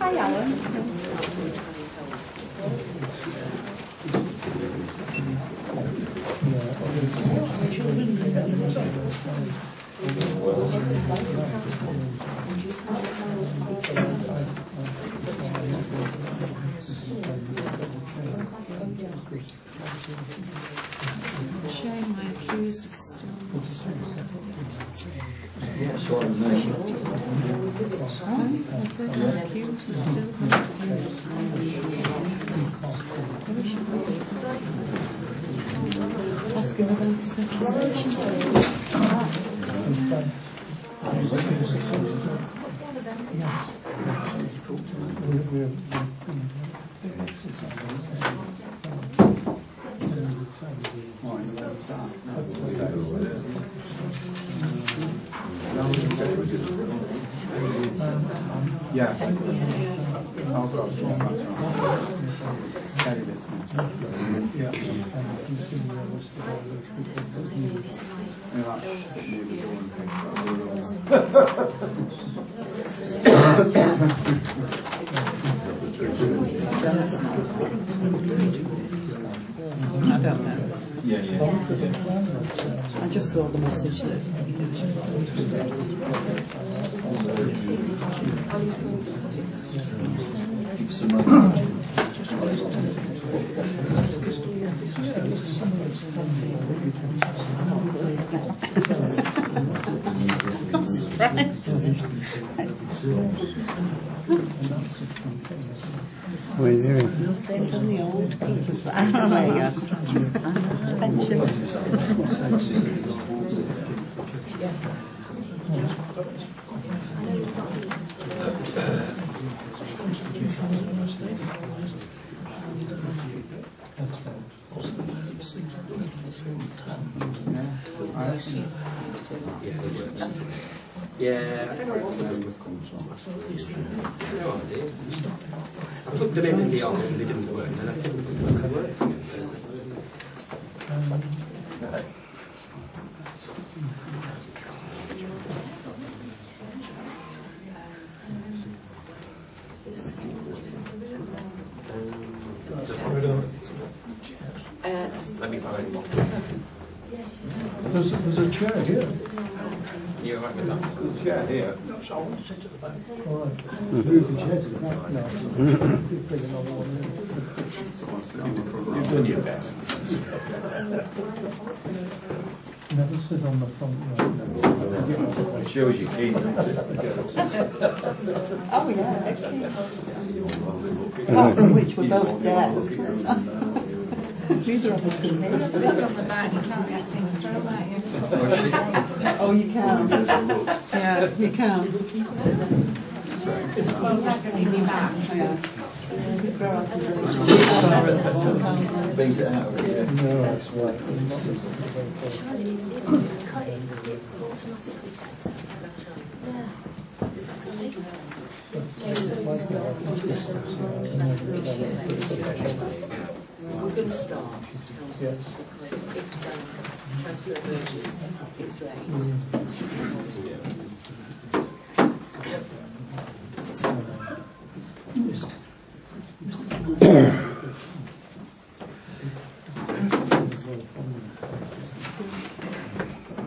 Hi, Alan. Showing my accusers still. Yeah, sure. I said my accusers still. Ask him about his accusations. Yeah. I'll go. Carry this one. Yeah. I don't know. Yeah. I just saw the message that Give some money. What are you doing? they're from the old people. I don't know. Yeah, I don't know what we've come from. No idea. I put them in the office and they didn't work, and I think they worked again. Let me find one. There's a chair here. You're right with that? There's a chair here. No, so I want to sit at the back. All right. Move the chair to the back now. Bring another one in. You've done your best. Never sit on the front row. It shows you keen. Oh, yeah. Which were both deaf. Neither of us can hear. If you sit on the back, you can't get things through, can't you? Oh, you can. Yeah, you can. Well, definitely be back. Yeah. Beat it out. Yeah. No, that's right. We're going to start. Yes. Because if Councillor Burgess is late.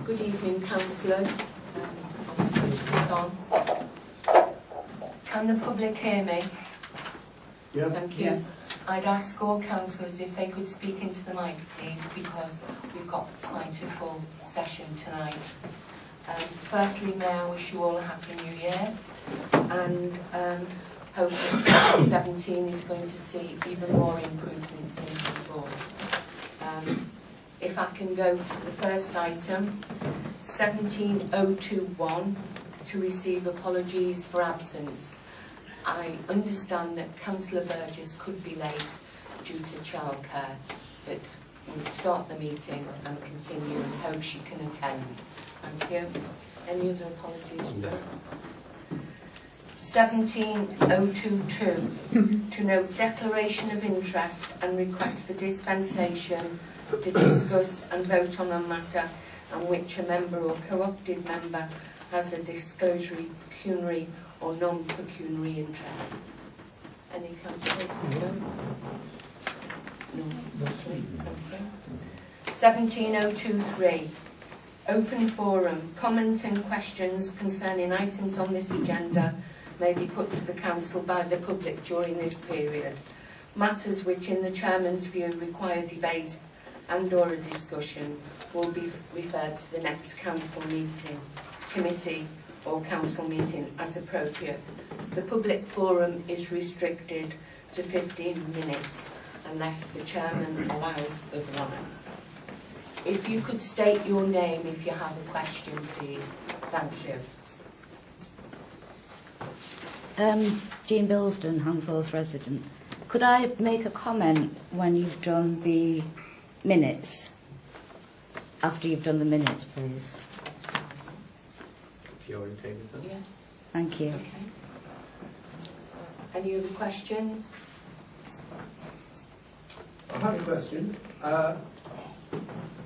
Good evening, councillors. I'll switch this on. Can the public hear me? Yeah. Thank you. Yes. I'd ask all councillors if they could speak into the mic, please, because we've got quite a full session tonight. Firstly, may I wish you all a happy new year, and hope that 2017 is going to see even more improvements in football. If I can go to the first item, 17021, to receive apologies for absence. I understand that Councillor Burgess could be late due to childcare, but we'll start the meeting and continue and hope she can attend. Thank you. Any other apologies? No. 17022, to note declaration of interest and request for dispensation to discuss and vote on a matter on which a member or co-opted member has a disclosure pecuniary or non-pecuniary interest. Any councillors? No. Okay. 17023. Open forum. Comment and questions concerning items on this agenda may be put to the council by the public during this period. Matters which in the chairman's view require debate and or a discussion will be referred to the next council meeting, committee or council meeting as appropriate. The public forum is restricted to 15 minutes unless the chairman allows otherwise. If you could state your name if you have a question, please. Thank you. Jean Bilston, Handforth resident. Could I make a comment when you've done the minutes? After you've done the minutes, please. If you're okay with that. Yeah. Thank you. Okay. Any other questions? I have a question.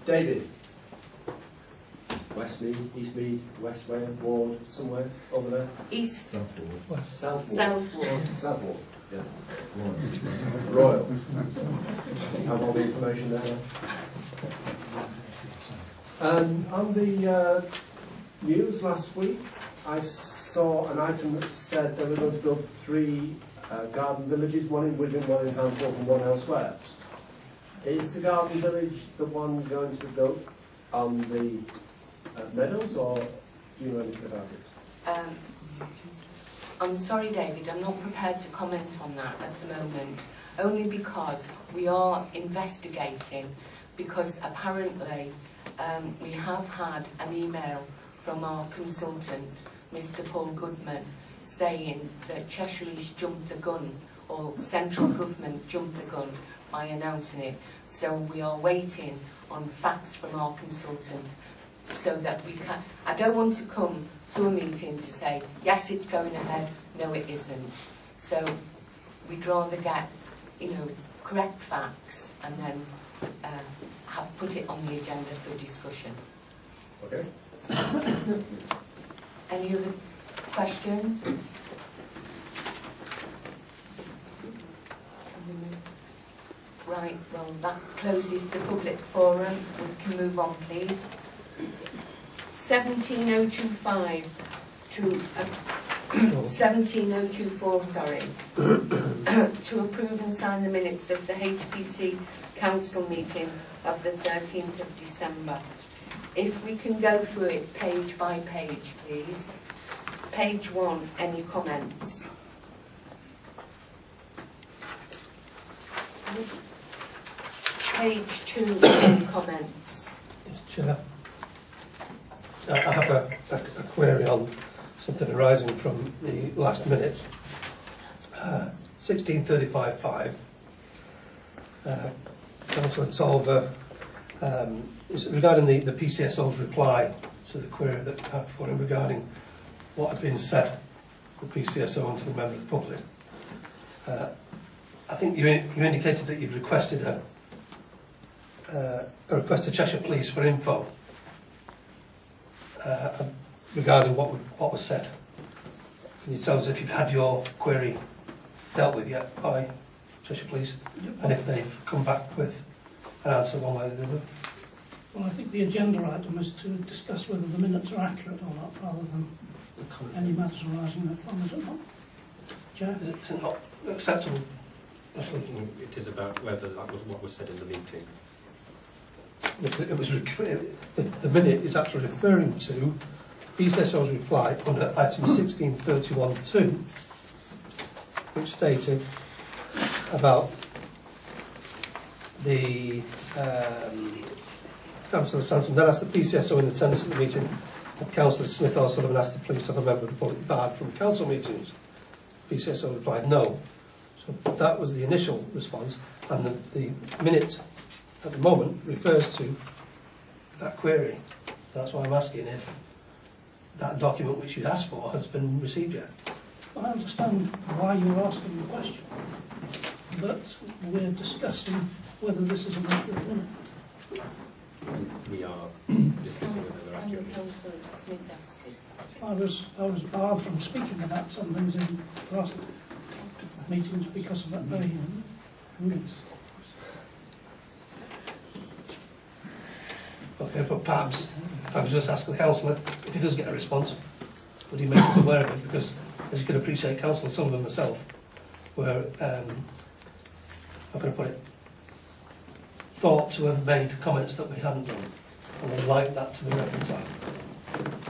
David. Westmead, Eastmead, Westway, Ward, somewhere over there? East. Southward. Southward. Southward, yes. Royal. Have all the information there. On the news last week, I saw an item that said they were going to build 3 garden villages, one in Wigan, one in Handforth and one elsewhere. Is the garden village the one going to be built on the meadows, or do you know anything about it? I'm sorry, David, I'm not prepared to comment on that at the moment, only because we are investigating, because apparently we have had an email from our consultant, Mr. Paul Goodman, saying that Cheshire East jumped the gun, or central government jumped the gun by announcing it. So we are waiting on facts from our consultant so that we can... I don't want to come to a meeting to say, yes, it's going ahead, no, it isn't. So we'd rather get, correct facts and then put it on the agenda for discussion. Okay. Any other questions? Right, well, that closes the public forum. We can move on, please. 17025 to 17024, sorry, to approve and sign the minutes of the HPC council meeting of the 13th of December. If we can go through it page by page, please. Page 1, any comments? Page 2, any comments? Chair, I have a query on something arising from the last minute. 1635.5. Councillor Tolver is regarding the PCSO's reply to the query that we had for him regarding what had been said to the PCSO and to the member of the public. I think you indicated that you've requested a request to Cheshire Police for info regarding what was said. Can you tell us if you've had your query dealt with yet by Cheshire Police, and if they've come back with an answer one way or the other? Well, I think the agenda item is to discuss whether the minutes are accurate or not, rather than any matters arising from it or not. Chair? Is it not acceptable? It is about whether that was what was said in the meeting. It was the minute is actually referring to PCSO's reply under item 1631.2, which stated about the Councillor Samson then asked the PCSO in attendance at the meeting, and Councillor Smith or Sullivan asked the police to have a member of the public barred from council meetings. PCSO replied no. So that was the initial response, and the minute at the moment refers to that query. That's why I'm asking if that document which you asked for has been received yet. Well, I understand why you're asking the question, but we're discussing whether this is an accurate minute. We are discussing whether they're accurate. Councillor Smith asked this question. I was barred from speaking about some things in last meetings because of that very reason. Okay, but perhaps I was just asking the councillor if he does get a response, would he make us aware of it? Because, as you can appreciate, Councillor Sullivan and myself were, how can I put it, thought to have made comments that we hadn't done, and would like that to be reconciled.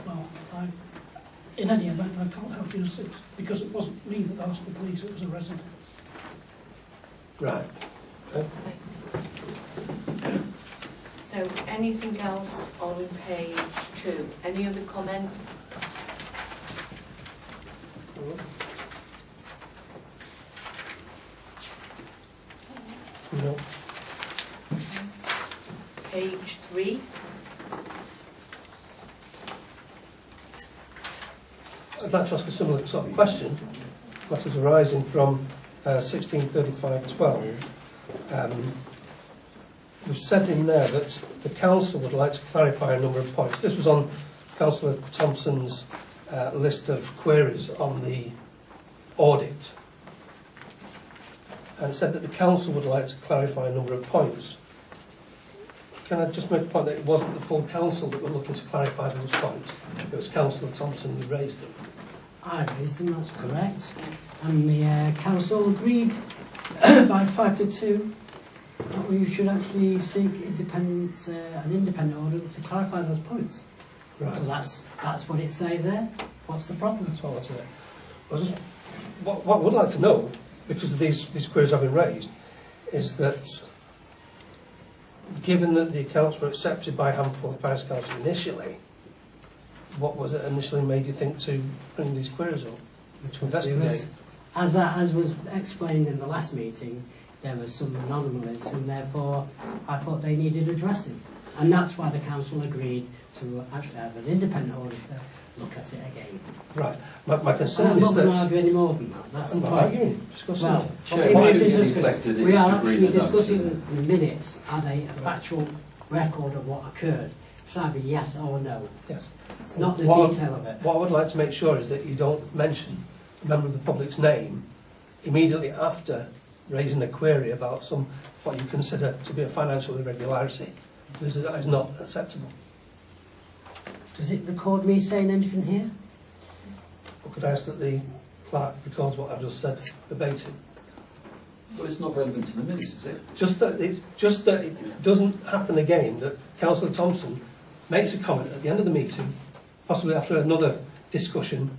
Well, in any event, I can't help you because it wasn't me that asked the police, it was a resident. Right. Okay. So anything else on page 2? Any other comments? No. Page 3. I'd like to ask a similar sort of question. Matters arising from 1635-12. We've said in there that the council would like to clarify a number of points. This was on Councillor Thompson's list of queries on the audit. And it said that the council would like to clarify a number of points. Can I just make the point that it wasn't the full council that were looking to clarify those points? It was Councillor Thompson who raised them. I raised them, that's correct. And the council agreed by 5-2 that we should actually seek an independent audit to clarify those points. Right. So that's what it says there. What's the problem? That's all I'd say. Well, just, what I would like to know, because these queries have been raised, is that given that the accounts were accepted by Handforth Parish Council initially, what was it initially made you think to bring these queries up, to investigate? As was explained in the last meeting, there was some anomalies, and therefore I thought they needed addressing. And that's why the council agreed to actually have an independent auditor look at it again. Right. My concern I'm is not going to that... argue any more than that. That's I'm the not point. arguing, discussing Well, it. Chair, what what it should is be discussed- reflected is we are agreed actually as answers. discussing the minutes. Are they a factual record of what occurred? It's either yes or no, Yes. not the What- detail of it. What I would like to make sure is that you don't mention a member of the public's name immediately after raising a query about some what you consider to be a financial irregularity, because that is not acceptable. Does it record me saying anything here? Or could I ask that the clerk records what I've just said verbatim? Well, it's not relevant to the minutes, is it? Just that it doesn't happen again, that Councillor Thompson makes a comment at the end of the meeting, possibly after another discussion,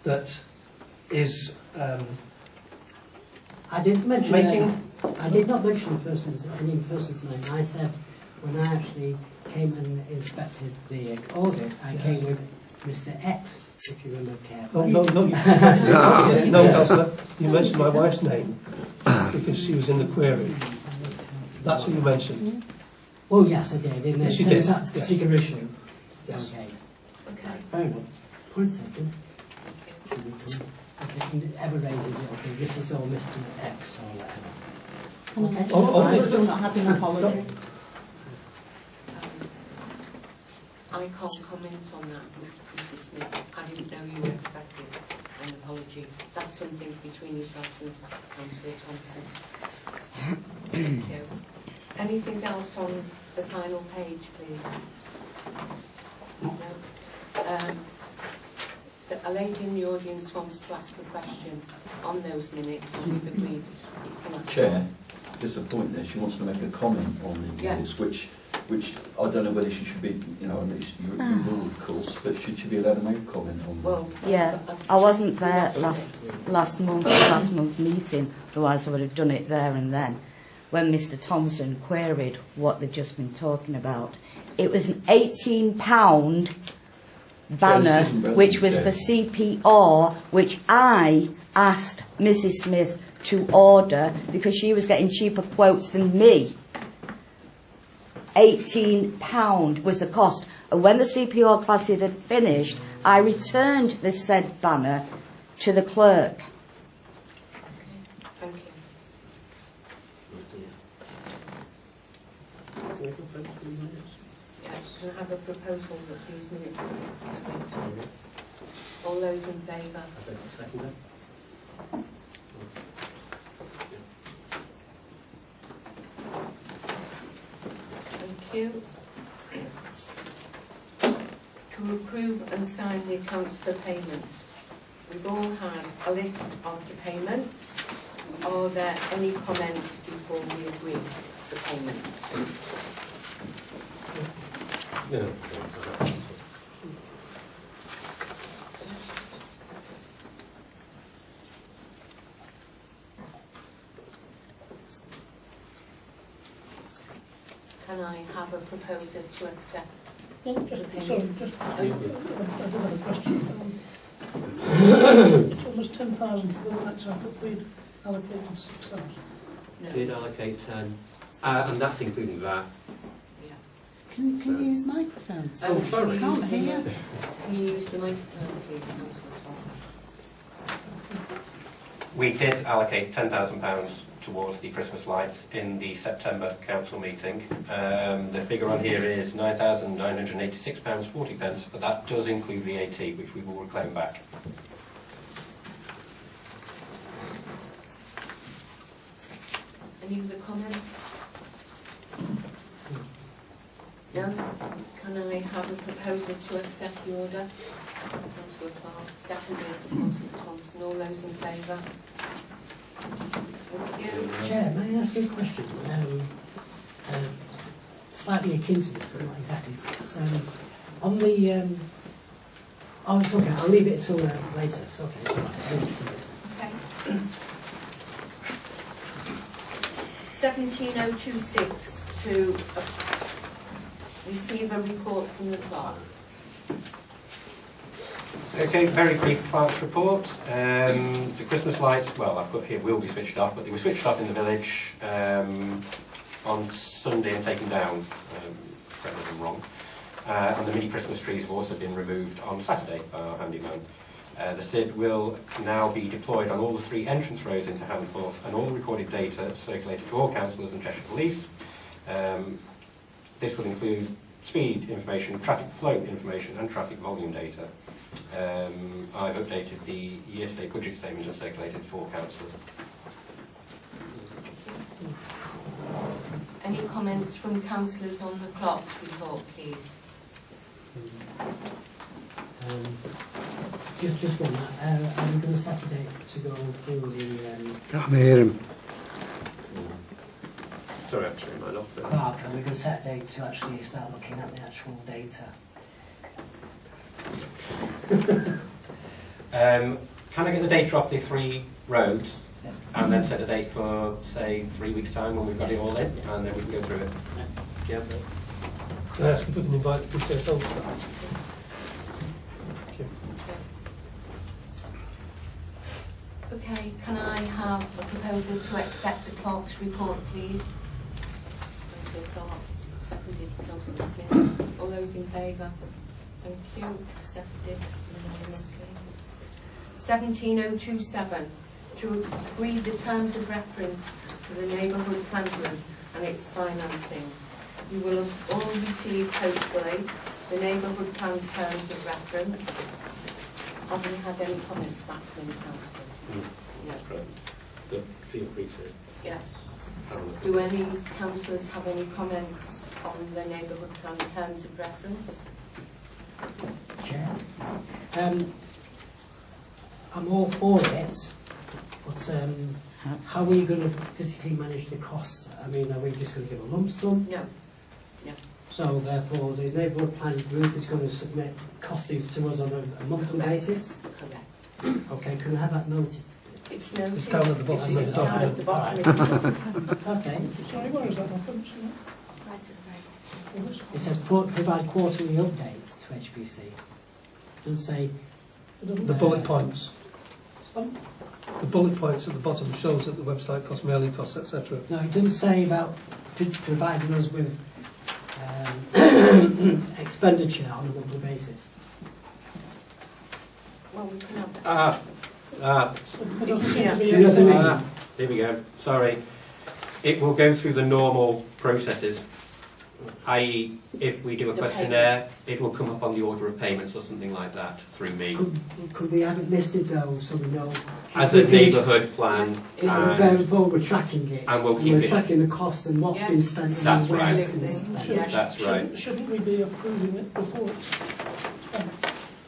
that is I didn't mention making... I did not mention any person's name. I said when I actually came and inspected the audit, I came with Mr. X, if you remember carefully. No, Councillor, you mentioned my wife's name because she was in the query. That's what you mentioned. Well, yes, I did. In Yes, you sense did. that particular issue. Yes. Okay. Okay. Fair enough. Point taken. Okay. Ever raises it, okay, this is all Mr. X or whatever. Okay. I've still not had an apology. I can't comment on that, Mrs Smith. I didn't know you were expecting an apology. That's something between yourselves and Councillor Thompson. Thank you. Anything else on the final page, please? No? A lady in the audience wants to ask a question on those minutes, and we've agreed you can ask. Chair, just a point there. She wants to make a comment on the minutes, which I don't know whether she should be, you know, your rule of course, but should she be allowed to make a comment on that? Well, Yeah, I wasn't there last month's meeting, otherwise I would have done it there and then. When Mr. Thompson queried what they'd just been talking about, it was an £18 banner, which was for CPR, which I asked Mrs. Smith to order because she was getting cheaper quotes than me. £18 was the cost. And when the CPR classes had finished, I returned the said banner to the clerk. thank you. Yes, can I have a proposal that these minutes be approved? All those in favour? you. To approve and sign the accounts for payment. We've all had a list of the payments. Are there any comments before we agree the payments? No. Can I have a proposer to accept? Yeah, just, sorry, just, I do have a question. It's almost 10,000 for the lights. I thought we'd allocated 6,000. No. Did allocate 10, and that's including that. Can you use microphones? Oh, sorry. Can't hear. Can you use the microphone, please, Councillor Tolver? We did allocate £10,000 towards the Christmas lights in the September council meeting. The figure on here is £9,986.40, but that does include VAT, which we will reclaim back. Any other comments? No? Can I have a proposer to accept the order? Councillor Clark, seconded, Councillor Thompson. All those in favour? Thank you. Chair, may I ask you a question? Slightly akin to this, but not exactly. It's, on the... oh, it's okay. I'll leave it till later. It's okay. It's all right. I'll leave it till later. Okay. 17026 to receive a report from the clerk. Okay, very brief clerk's report. The Christmas lights, well, I've put here will be switched off, but they were switched off in the village on Sunday and taken down, correct me if I'm wrong. And the mini Christmas trees have also been removed on Saturday by our handyman. The SID will now be deployed on all the 3 entrance roads into Handforth, and all the recorded data circulated to all councillors and Cheshire Police. This will include speed information, traffic flow information and traffic volume data. I've updated the year-to-date budget statement and circulated to all councillors. Any comments from councillors on the clerk's report, please? Just one. I'm going to set a date to go through the... Can't hear him. Sorry, I'm showing mine off there. Clerk, and we're going to set a date to actually start looking at the actual data. Can I get the data off the 3 roads and then set a date for, say, 3 weeks' time when we've got it all in, and then we can go through it? Yeah. Can I ask if we can invite the PCSO staff? Okay, can I have a proposal to accept the clerk's report, please? Councillor Clark, seconded, Councillor Smith. All those in favour? Thank you. Accepted unanimously. 17027 to agree the terms of reference for the neighbourhood plan group and its financing. You will have all received hopefully the neighbourhood plan terms of reference. Have you had any comments back from the council? That's correct. But feel free to. Yeah. Do any councillors have any comments on the neighbourhood plan terms of reference? Chair. I'm all for it, but how are we going to physically manage the costs? I mean, are we just going to give a lump sum? No. No. So therefore, the neighbourhood plan group is going to submit costings to us on a monthly basis? Correct. Okay, can I have that noted? It's noted. It's down at the bottom of the It's down at the bottom of the document. Okay. Sorry, where is that reference? Right at the very bottom. It says provide quarterly updates to HBC. It doesn't say... The bullet points. The bullet points at the bottom shows that the website costs, mailing costs, etc. No, it doesn't say about providing us with expenditure on a monthly basis. Well, we can have that. It doesn't seem to be Do you know what I mean? Here we go. Sorry. It will go through the normal processes. i.e. if we do a The questionnaire, it will come up on the order of payments or something like that through me. Could we have it listed though, so we know? As a neighbourhood plan, Going forward, we're tracking it. and we'll And keep we're it. tracking the costs and what's Yeah. been spent. and That's where right. it's been spent. That's right. Shouldn't we be approving it before it's spent?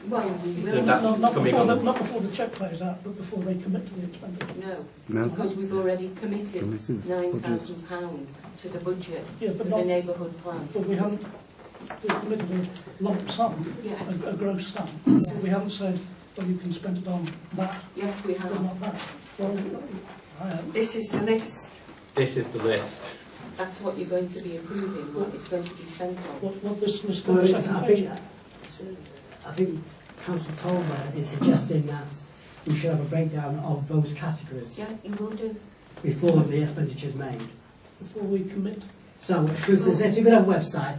Well, we So will. that's Not coming before, on. not before the cheque pays out, but before they commit to the expenditure. No, because we've already committed £9,000 to the budget Yeah, for but the not, neighbourhood plan. but we haven't, we've committed a lump sum, Yeah. a gross sum. But we haven't said, well, you can spend it on that, Yes, we but have. not that. Well, I have. This is the list. This is the list. That's what you're going to be approving, what it's going to be spent on. What this list Well, on the it's- second I page. think Councillor Tolver is suggesting that we should have a breakdown of those categories Yeah, you will do. before the expenditure is made. Before we commit. So, for instance, if you go on a website,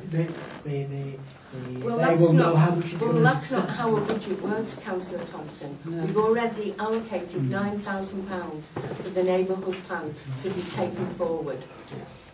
Well, they that's will know not, how much it's well, going that's to not how a budget works, Councillor Thompson. No. We've already allocated £9,000 for the neighbourhood plan to be taken forward.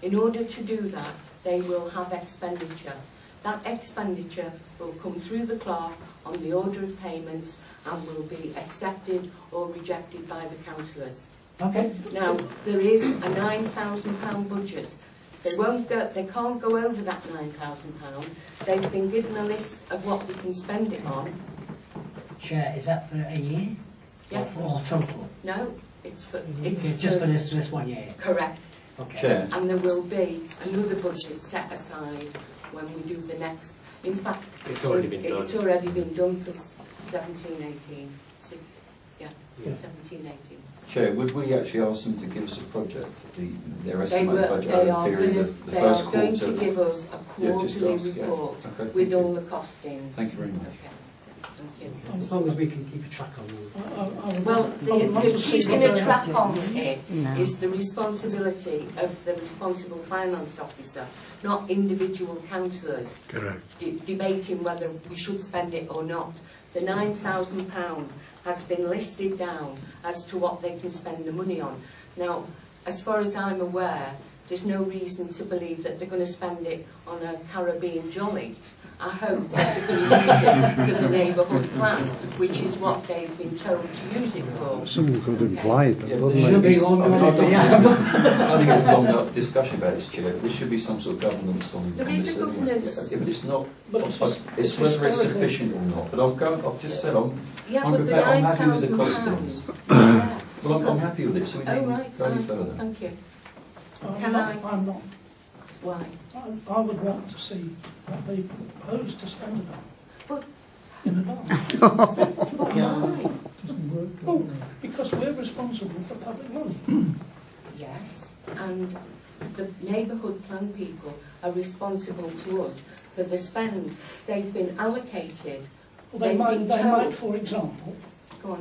In order to do that, they will have expenditure. That expenditure will come through the clerk on the order of payments and will be accepted or rejected by the councillors. Okay. Now, there is a £9,000 budget. They can't go over that £9,000. They've been given a list of what they can spend it on. Chair, is that for a year? Yes. Or total? No, it's for Just for this 1 year? correct. Okay. Chair. And there will be another budget set aside when we do the next. In fact, It's already been done. It's already been done for 17-18. Yeah, Yeah. 17-18. Chair, would we actually ask them to give us a project, their estimated budget They over are the period going of the they first are going quarter? to give us a Yeah, just quarterly ask, yeah. report Okay, thank with you. all the costings. Thank you very much. Okay. Thank you. As long as we can keep a track on them. Well, I would love the to see keeping what a they track have. on it No. is the responsibility of the responsible finance officer, not individual councillors debating whether we should spend it or not. The £9,000 has been listed down as to what they can spend the money on. Now, as far as I'm aware, there's no reason to believe that they're going to spend it on a Caribbean jolly. I hope that they're going to use it for the neighbourhood plan, which is what they've been told to use it for. Someone could imply it, Yeah, wouldn't there Should they? be one I mean, I more, don't yeah. I think there's a long enough discussion about this, Chair, but there should be some sort of governance on There on is this a anyway. governance. Yeah, but it's not, But it's it's whether it's historical. sufficient or not, but I've just said Yeah, I'm but the prepared, I'm happy with the £9,000. costings. Yeah. Well, I'm happy with it, so we Oh, need right, go any fine. further. Thank you. I'm not. Why? I would want to see what they propose to spend it on. But- In advance. But why? Oh, because we're responsible for public money. Yes, and the neighbourhood plan people are responsible to us for the spend. They've been allocated. Well, they They've might, been they told- might, for example, Go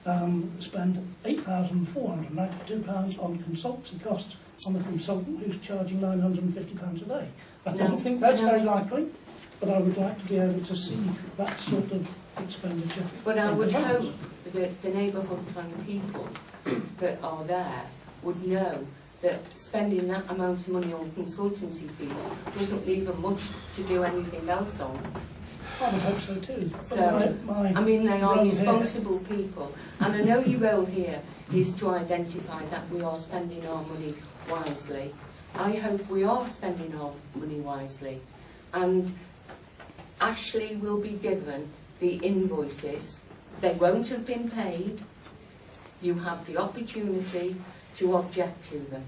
on. spend £8,492 on consultancy costs on a consultant who's charging £950 a day. I No, don't think that's no. very likely, but I would like to be able to see that sort of expenditure. But I in would advance. hope that the neighbourhood plan people that are there would know that spending that amount of money on consultancy fees doesn't leave them much to do anything else on. I would hope so too. But So, I mean, they are role here- responsible people. And I know your role here is to identify that we are spending our money wisely. I hope we are spending our money wisely. And Ashley will be given the invoices. They won't have been paid. You have the opportunity to object to them.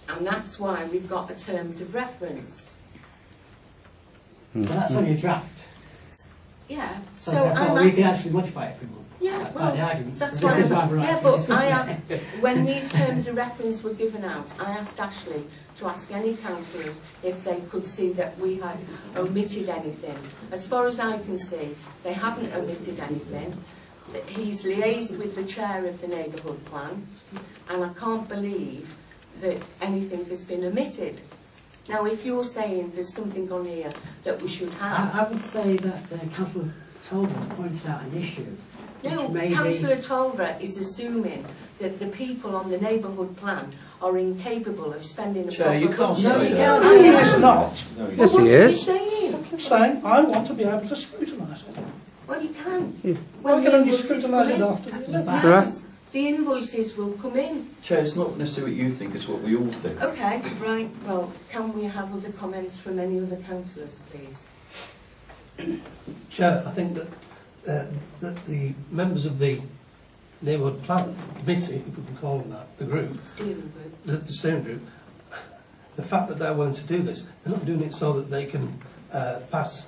And that's why we've got the terms of reference. But that's only a draft. Yeah. So, So I'm we can asking, actually modify it if we want. yeah, By the well, arguments. that's This why. is why we're Yeah, at but this, I isn't it? when these terms of reference were given out, I asked Ashley to ask any councillors if they could see that we had omitted anything. As far as I can see, they haven't omitted anything. That he's liaised with the chair of the neighbourhood plan, and I can't believe that anything has been omitted. Now, if you're saying there's something on here that we should have, I would say that Councillor Tolver pointed out an issue No, which may be... Councillor Tolver is assuming that the people on the neighbourhood plan are incapable of spending a Chair, you proper can't budget. say you that. can't. No, it's not. No, you Well, can't. what he are you is. saying? I'm saying I want to be able to scrutinise it. Well, you can. I When can the only invoices scrutinise it come after the in. election. Yes, the invoices will come in. Chair, it's not necessarily what you think, it's what we all think. Okay, right. Well, can we have other comments from any other councillors, please? Chair, I think that the members of the Neighbourhood Plan Committee, if we can call them that, the group, Steering group. the steering group, the fact that they're willing to do this, they're not doing it so that they can pass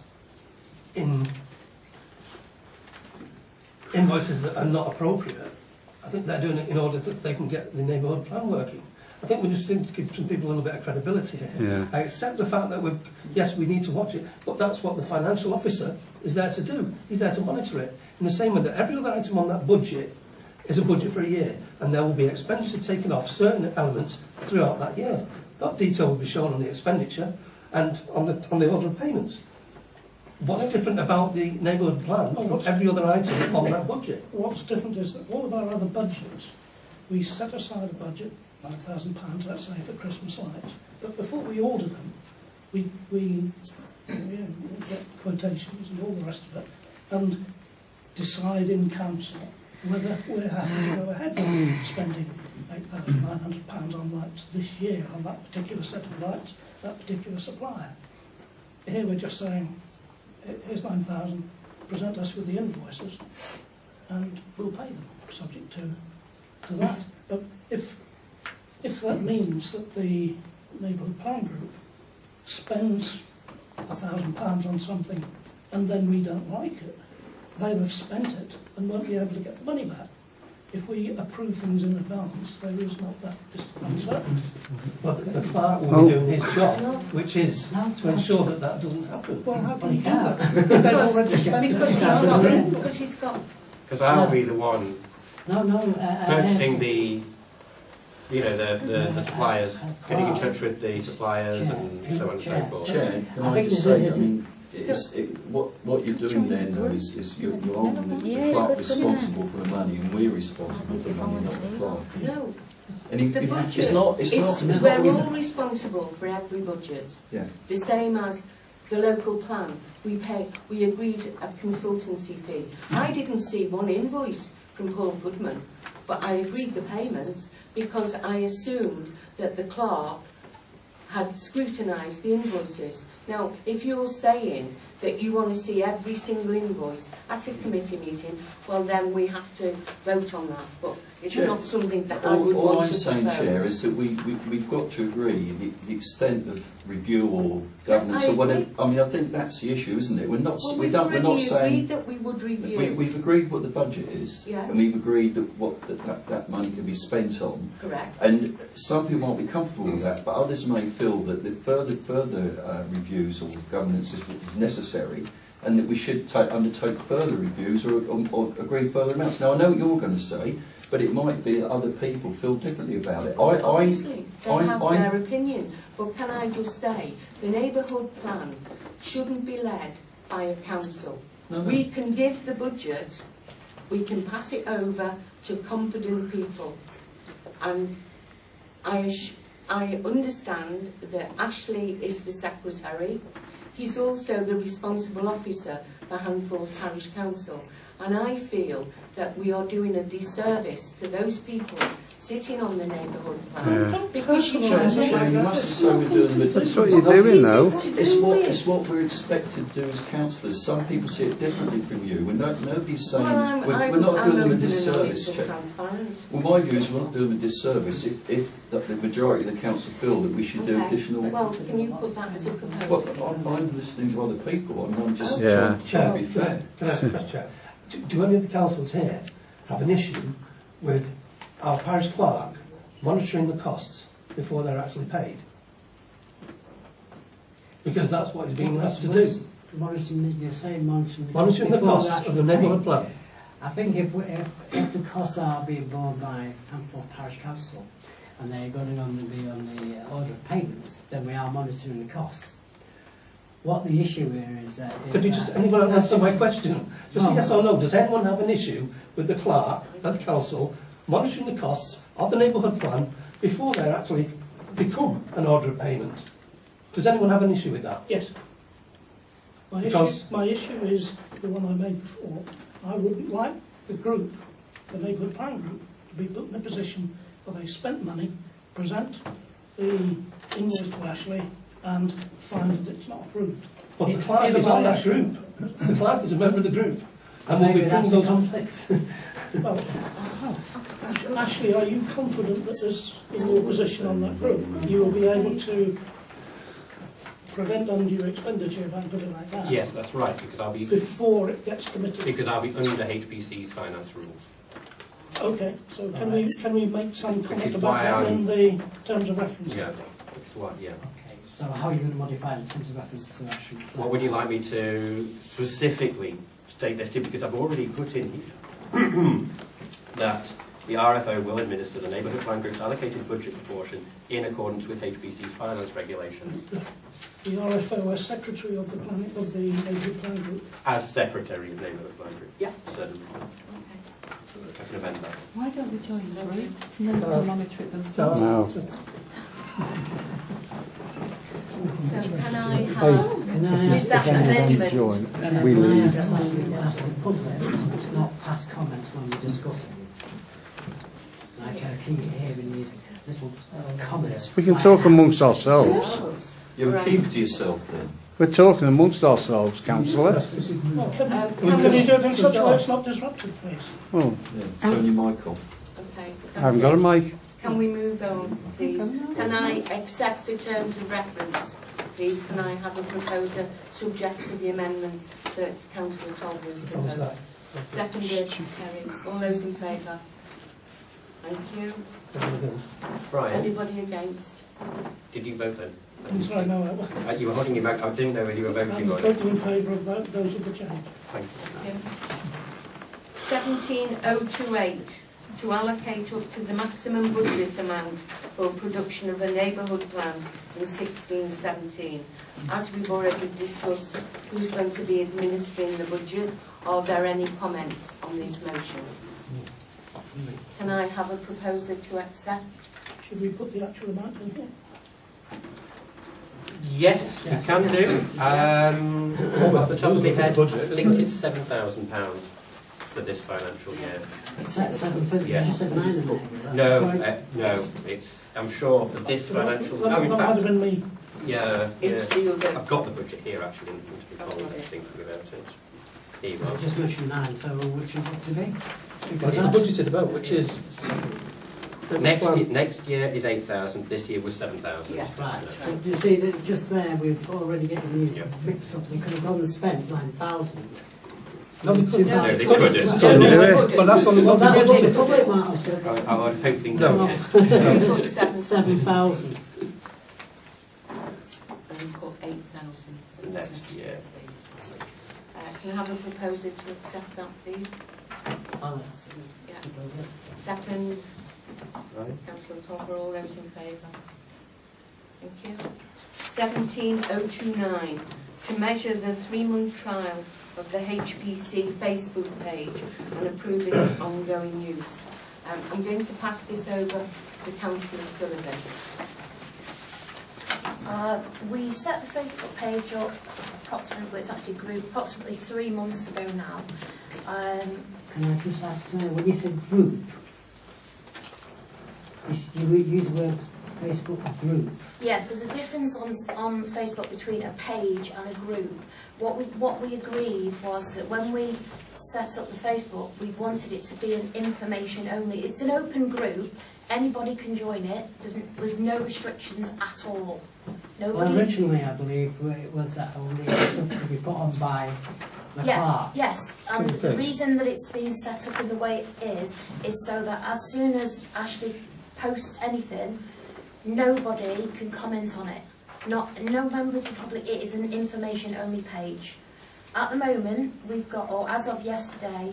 in invoices that are not appropriate. I think they're doing it in order that they can get the neighbourhood plan working. I think we just need to give some people a little bit of credibility here. Yeah. I accept the fact that yes, we need to watch it, but that's what the financial officer is there to do. He's there to monitor it. In the same way that every other item on that budget is a budget for a year, and there will be expenditure taken off certain elements throughout that year. That detail will be shown on the expenditure and on the order of payments. What's different about the neighbourhood plan from every other item on that budget? What's different is that all of our other budgets, we set aside a budget, £9,000, let's say, for Christmas lights. But before we order them, we get quotations and all the rest of it, and decide in council whether we're happy to go ahead with spending £8,900 on lights this year on that particular set of lights, that particular supplier. Here we're just saying, here's 9,000, present us with the invoices, and we'll pay them, subject to that. But if that means that the neighbourhood plan group spends £1,000 on something and then we don't like it, they'll have spent it and won't be able to get the money back. If we approve things in advance, there is not that uncertainty. But the clerk will be doing his job, which is to ensure that that doesn't happen. Well, how can you do can't. that? If they've already spent it. Because he's got Because I'll be the one No, purchasing the suppliers, getting in touch with the suppliers and so on and so forth. Chair, can I just say, I mean, what you're doing there now is you're holding the clerk responsible for the money and we're responsible for the money, not the clerk. no. And The budget. it's not We're all responsible for every budget. Yeah. The same as the local plan. We agreed a consultancy fee. I didn't see one invoice from Paul Goodman, but I agreed the payments because I assumed that the clerk had scrutinised the invoices. Now, if you're saying that you want to see every single invoice at a committee meeting, well then we have to vote on that. But it's Chair, not something that I would all want I'm to saying, propose. Chair, is that we've got to agree the extent of review or governance I or whatever. agree. I mean, I think that's the issue, isn't it? We're not Well, we're we've not already saying agreed that we would review. we've agreed what the budget is, Yeah. and we've agreed that money can be spent on. Correct. And some people might be comfortable with that, but others may feel that the further reviews or governance is necessary, and that we should undertake further reviews or agree further amounts. Now, I know what you're going to say, but it might be that other people feel differently about it. Obviously, they have their opinion. But can I just say, the neighbourhood plan shouldn't be led by a council. No. We can give the budget, we can pass it over to competent people. And I understand that Ashley is the secretary. He's also the responsible officer for Handforth Parish Council. And I feel that we are doing a disservice to those people sitting on the neighbourhood plan. Yeah. Because you Chair, you mustn't say we're doing the... That's what you're doing, though. It's what we're expected to do as councillors. Some people see it differently from you. Nobody's saying... we're not doing them a disservice, Chair. Well, my view is we're not doing them a disservice if the majority of the council feel that we should do additional... Well, can you put that as a proposal? Well, I'm listening to other people. I'm just Yeah. trying to be fair. Can I ask a question, Chair? Do any of the councillors here have an issue with our parish clerk monitoring the costs before they're actually paid? Because that's what he's being asked to do. Monitoring Monitoring the before costs they're of the actually neighbourhood paid. plan. I think if the costs are being borne by Handforth Parish Council and they're going to be on the order of payments, then we are monitoring the costs. What the issue here is that... Could you just, anyone answer my question? Just a yes or no, does anyone have an issue with the clerk and the council monitoring the costs of the neighbourhood plan before they actually become an order of payment? Does anyone have an issue with that? Yes. My issue is the one I made before. I would like the group, the neighbourhood plan group, to be put in a position where they spent money, present the invoice to Ashley, and find that it's not approved. Well, the clerk is on that group. The clerk is a member of the group. And we'll be bringing those conflicts. Well, Ashley, are you confident that there's, in your position on that group, you will be able to prevent undue expenditure, if I put it like that? Yes, that's right, because I'll be Before it gets committed? because I'll be under HPC's finance rules. Okay, so can we make some Which comment is about why that in I'm- the terms of reference? Yeah, which is what, yeah. Okay, so how are you going to modify the terms of reference to actually... What would you like me to specifically state this to? Because I've already put in here that the RFO will administer the neighbourhood plan group's allocated budget proportion in accordance with HPC's finance regulations. The RFO as secretary of the neighbourhood plan group? As secretary of neighbourhood plan group. Yeah. Certainly. I can amend that. Why don't we join the group and then they'll monitor it themselves? No. So can I have, Can I with ask that amendment, Join. Can We I lose. ask the public to not pass comments when we discuss it? I can keep hearing these little comments. We can talk amongst ourselves. You would keep it to yourself then. We're talking amongst ourselves, councillor. Well, can you do it in such a way it's not disruptive, please? Oh, Yeah, turn your mic off. okay. I haven't got a mic. Can we move on, please? Can I accept the terms of reference, please? Can I have a proposer subject to the amendment that Councillor Tolver has What was proposed? that? Seconded, carries. All those in favour? Thank you. Brian, Anybody against? did you vote then? I'm sorry, no, You were holding your mouth. I didn't know whether you were I'm voting or not. voting in favour of those of the change. Thank you. 17028, to allocate up to the maximum budget amount for production of a neighbourhood plan in 16-17. As we've already discussed, who's going to be administering the budget? Are there any comments on this motion? Can I have a proposer to accept? Should we put the actual amount in here? Yes, you can do. Off the top of my head, I think it's £7,000 for this financial year. You just said 9 in there. No, it's. I'm sure for this financial. That in might have fact, been me. yeah. It's the other. I've got the budget here actually. In front of me, colleagues, thinking about it. Here you I are. just mentioned 9, so which is it to be? Well, it's the budgeted amount, which is... Next year is 8,000. This year was 7,000. Yeah. Right. But you see, that just there, we've already getting these mixed up. They could have gone and spent 9,000. No, they couldn't. No, they Couldn't. couldn't. Couldn't. But that's only Well, what that's they what the budgeted. public might have said. I would hopefully No. notice. We put 7,000 7,000. and we put 8,000 For next year. Can I have a proposer to accept that, please? Yeah. Second, Right. Councillor Tolver, all those in favour? Thank you. 17029, to measure the 3-month trial of the HPC Facebook page and approve its ongoing use. I'm going to pass this over to Councillor Sullivan. We set the Facebook page up approximately, well, it's actually grew approximately 3 months ago now. Can I just ask, when you said group, you use the word Facebook group. Yeah, there's a difference on Facebook between a page and a group. What we agreed was that when we set up the Facebook, we wanted it to be an information only. It's an open group. Anybody can join it. There's no restrictions at all. Nobody. Well, originally, I believe it was that only stuff could be put on by the clerk. Yes, and the reason that it's been set up in the way it is so that as soon as Ashley posts anything, nobody can comment on it. No member of the public. It is an information-only page. At the moment, we've got, or as of yesterday,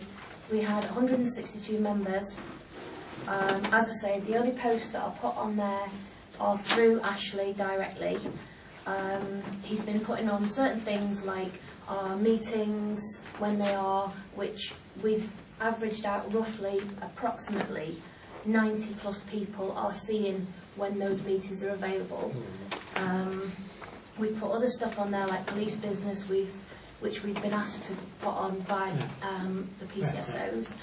we had 162 members. As I say, the only posts that are put on there are through Ashley directly. He's been putting on certain things like our meetings, when they are, which we've averaged out roughly, approximately 90 plus people are seeing when those meetings are available. We've put other stuff on there like police business, which we've been asked to put on by the PCSOs.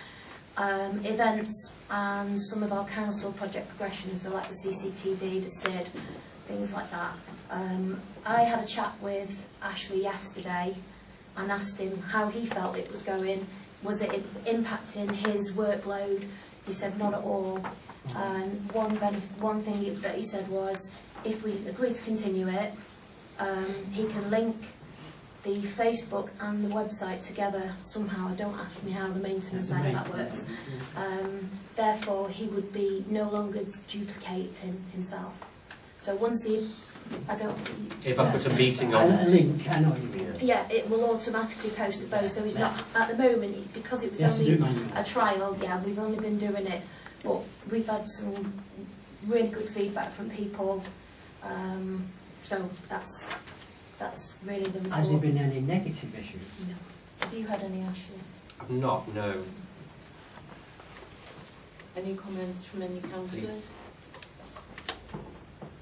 Events and some of our council project progressions, so like the CCTV, the SID, things like that. I had a chat with Ashley yesterday and asked him how he felt it was going. Was it impacting his workload? He said not at all. And one thing that he said was, if we agree to continue it, he can link the Facebook and the website together somehow. Don't ask me how the maintenance side of that works. Therefore, he would be no longer duplicating himself. So once he, If I put a meeting on... A link, I know what you mean. yeah, it will automatically post to both. So he's not, at the moment, because it was Yes, only do it a trial, yeah, we've only been doing it, but we've had some really good feedback from people. So that's really the report. Has there been any negative issues? No. Have you had any, Ashley? Not, no. Any comments from any councillors?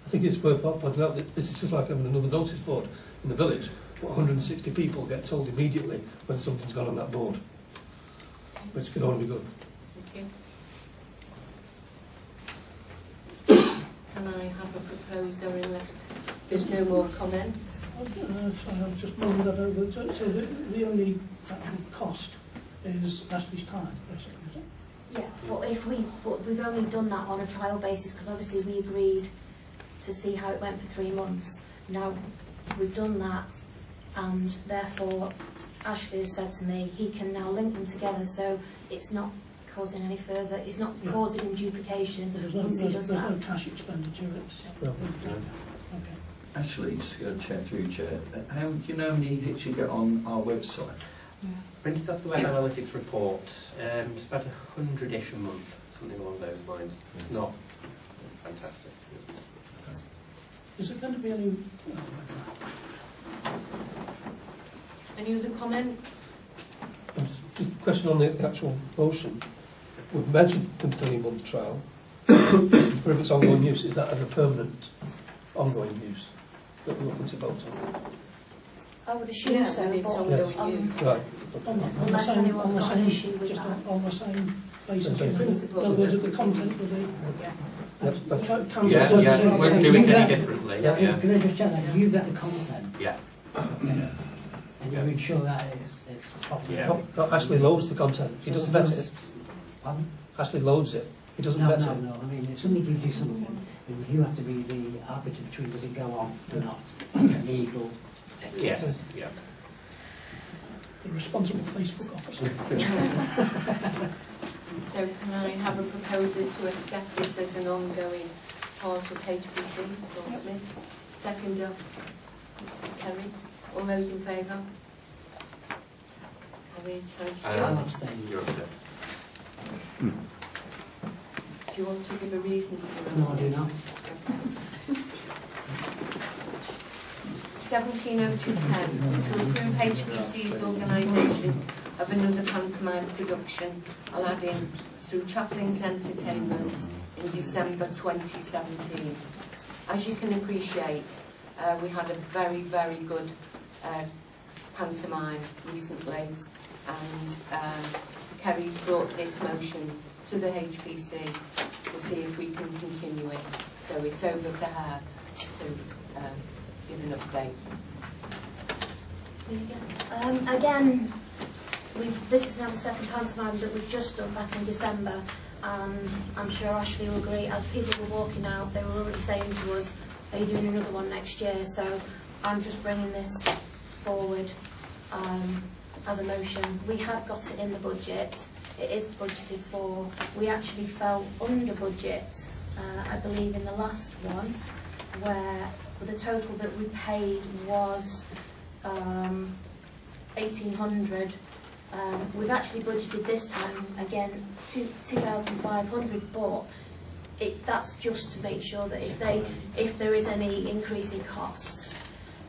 I think it's worthwhile pointing out that this is just like having another notice board in the village. 160 people get told immediately when something's gone on that board, which can only be good. Thank you. Can I have a proposer unless there's no more comments? So I've just mulled that over. So the only actual cost is Ashley's time, basically, is it? Yeah, but we've only done that on a trial basis because obviously we agreed to see how it went for 3 months. Now we've done that, and therefore Ashley has said to me he can now link them together, so it's not causing any further. It's not causing him duplication once he does that. There's no cash expenditure. It's okay. Actually, Chair, through Chair, how do you know how many hits you get on our website? Printed off the web analytics report, it's about 100-ish a month, something along those lines. It's not fantastic. Is there going to be any... Any other comments? Just a question on the actual motion. We've mentioned the 3-month trial, but if it's ongoing use, is that as a permanent ongoing use that we're looking to vote on? I would assume so, it's but ongoing use. Right. unless anyone's got an issue with just that. on the same basis. Same principle. In other words, the content of the... Yeah. Yep, thank you. Council Yeah, said yeah, the we won't same do thing. it any differently. Can Yeah. I just check that? Have you got the content? Yeah. Okay. And you Yeah. ensure that it's properly... Yeah. No, Ashley loads the content. He doesn't vet it. Pardon? Ashley loads it. He doesn't No, vet no, it. no. I mean, if somebody gives you something, then you have to be the arbiter between does it go on or not. Like a legal... Yes. Yeah. The responsible Facebook officer. So can I have a proposal to accept this as an ongoing part of HPC? John Smith. Seconder. Kerry. All those in favour? Kerry, thank you. I'll abstain. You're upset. Do you want to give a reason for your No, I do not. 170210 to approve HBC's organisation of another pantomime production, Aladdin, through Chaplain's Entertainment in December 2017. As you can appreciate, we had a very, very good pantomime recently, and Kerry's brought this motion to the HBC to see if we can continue it. So it's over to her to give an update. Again, this is now the second pantomime that we've just done back in December, and I'm sure Ashley will agree, as people were walking out, they were already saying to us, are you doing another one next year? So I'm just bringing this forward as a motion. We have got it in the budget. It is budgeted for. We actually fell under budget, I believe, in the last one, where the total that we paid was 1,800. We've actually budgeted this time again 2,500, but that's just to make sure that if there is any increase in costs,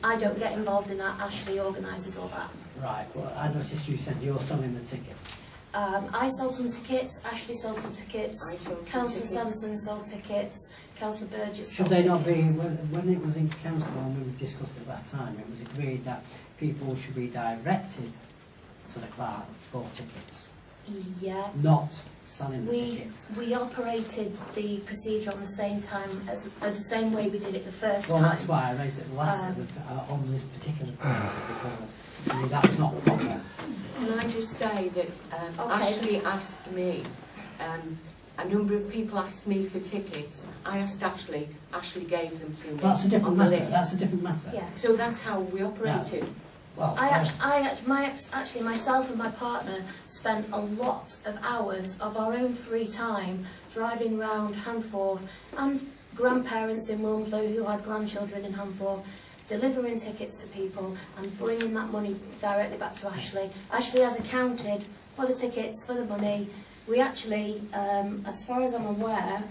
I don't get involved in that. Ashley organises all that. Right, well, I noticed you said you're selling the tickets. I sold some tickets, Ashley sold some tickets, I sold some Councillor tickets. Samson sold tickets, Councillor Burgess Should sold they not be, tickets. when it was in council and we discussed it last time, it was agreed that people should be directed to the clerk for tickets, Yeah. not selling the tickets. We operated the procedure on the same time as the same way we did it the first Well, time. that's why I raised it last on this particular point, because I mean, that's not proper. Can I just say that Okay. Ashley asked me, a number of people asked me for tickets. I asked Ashley, Ashley gave them to me That's a different on the matter. list. That's a different matter. Yeah. So that's how we operated. Well, Actually, myself and my partner spent a lot of hours of our own free time driving round Handforth and grandparents in Wilmslow who had grandchildren in Handforth, delivering tickets to people and bringing that money directly back to Ashley. Ashley has accounted for the tickets, for the money. We actually, as far as I'm aware,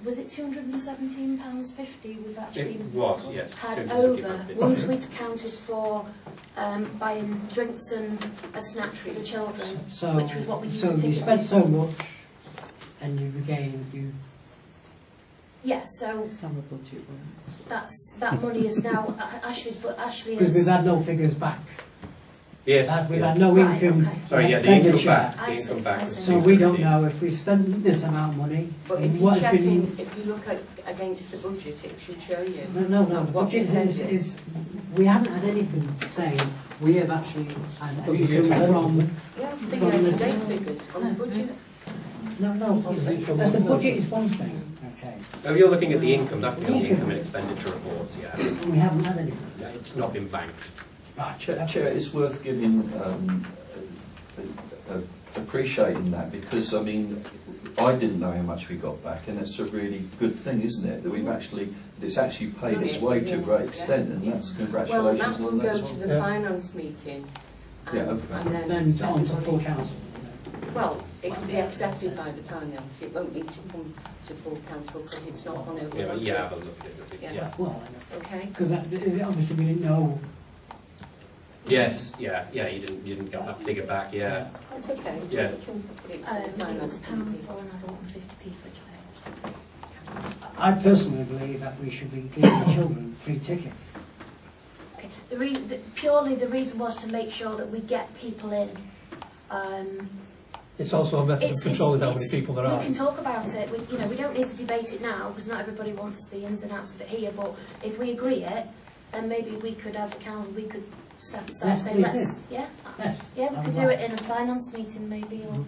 was it £217.50 we've actually It was, yes. had 250 over, quid. once we've accounted for buying drinks and a snack for the children, which was what we used so the you ticket spent for. so much, and you regained Yeah, so Summer budget one. that money is now Ashley's, but Ashley because we've has... had no figures back. Yes. We've yes. had no Right, income. okay. Sorry, yeah, the income expenditure. back. I The see, income back I was see. So we don't 250. know if we spend this amount of money. But if you what has check been- in, if you look at against the budget, it should show you. No. The what budget percentage. is we haven't had anything saying we have actually had But you income get- from. Yeah, the year-to-date figures on the budget. No. That's the budget is one thing. Okay. Oh, you're looking at the income, that's the income and expenditure reports, yeah. We haven't had anything. Yeah, it's not been banked. Right. Chair, it's worth giving appreciating that, because I mean I didn't know how much we got back, and it's a really good thing, isn't it, that we've actually it's actually paid its way to a great extent, and that's Well, congratulations that will on that go as to well. the finance meeting. Yeah, okay. And Then then on to full council. well, it will be accepted by the finance. It won't need to come to full council because it's not on over. Yeah, but yeah, have a look at it. Yeah. Yeah. Well, Okay. because obviously we didn't know. Yes, yeah, you didn't get that figure back, yeah. That's okay. Yeah. We can put it to the It was finance £1 committee. for an adult and 50p for a child. I personally believe that we should be giving the children free tickets. Okay. Purely the reason was to make sure that we get people in. It's also a method of controlling how many people there We are. can talk about it. We don't need to debate it now because not everybody wants the ins and outs of it here. But if we agree it, then maybe we could, as a council, we could say Yes, say we let's do. yeah Yes. yeah we could do it in a finance meeting maybe or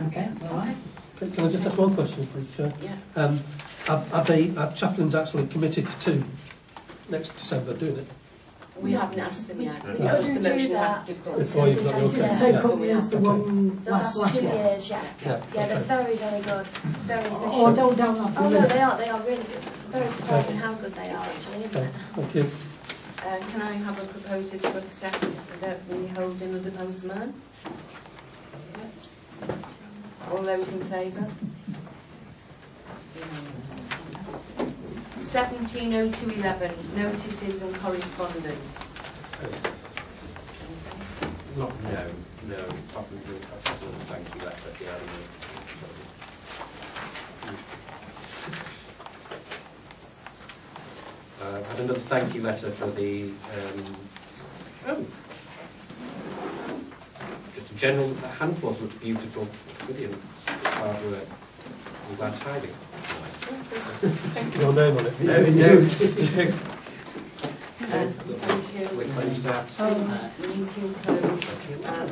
Okay. All right. Can I just ask one question, please, Chair? Yeah. Are chaplains actually committed to next December doing it? We haven't asked them yet. We because couldn't the do motion that has to come. Before you've got your Is it the okay. same Yeah. company as the one the last last 2 year? years. Yeah, Yeah. they're Okay. very good, very efficient. Oh, don't down that. Oh no, they are really good. Very surprising how good they are actually, isn't it? Thank you. Can I have a proposal to accept that we hold another pantomime? All those in favour? 170211, notices and correspondence. No. Probably do a thank you letter at the end. I had another thank you letter for the just a general Handforth looks beautiful. It's brilliant. Hard work. I'm glad tiding. Your name on it. No. Thank you. We're closed out. Meeting closed at